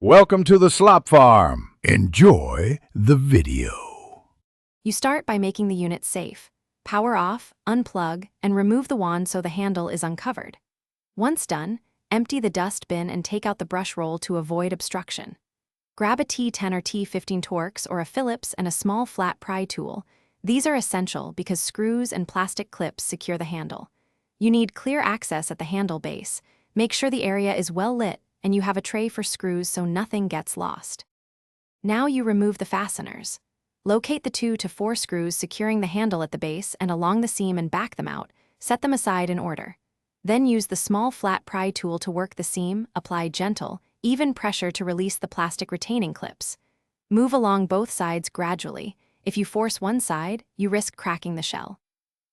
Welcome to the slop farm. Enjoy the video. You start by making the unit safe. Power off, unplug, and remove the wand so the handle is uncovered. Once done, empty the dust bin and take out the brush roll to avoid obstruction. Grab a T10 or T15 Torx or a Phillips and a small flat pry tool. These are essential because screws and plastic clips secure the handle. You need clear access at the handle base. Make sure the area is well lit and you have a tray for screws so nothing gets lost. Now you remove the fasteners. Locate the 2 to 4 screws securing the handle at the base and along the seam and back them out. Set them aside in order. Then use the small flat pry tool to work the seam. Apply gentle, even pressure to release the plastic retaining clips. Move along both sides gradually. If you force one side, you risk cracking the shell.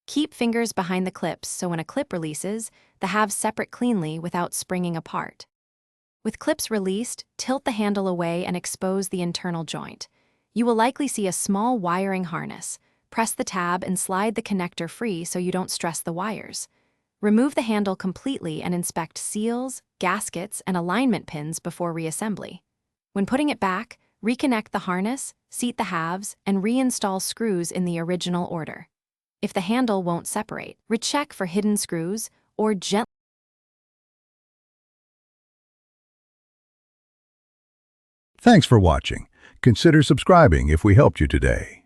Keep fingers behind the clips so when a clip releases, the halves separate cleanly without springing apart. With clips released, tilt the handle away and expose the internal joint. You will likely see a small wiring harness. Press the tab and slide the connector free so you don't stress the wires. Remove the handle completely and inspect seals, gaskets, and alignment pins before reassembly. When putting it back, reconnect the harness, seat the halves, and reinstall screws in the original order. If the handle won't separate, recheck for hidden screws or gently. Thanks for watching. Consider subscribing if we helped you today.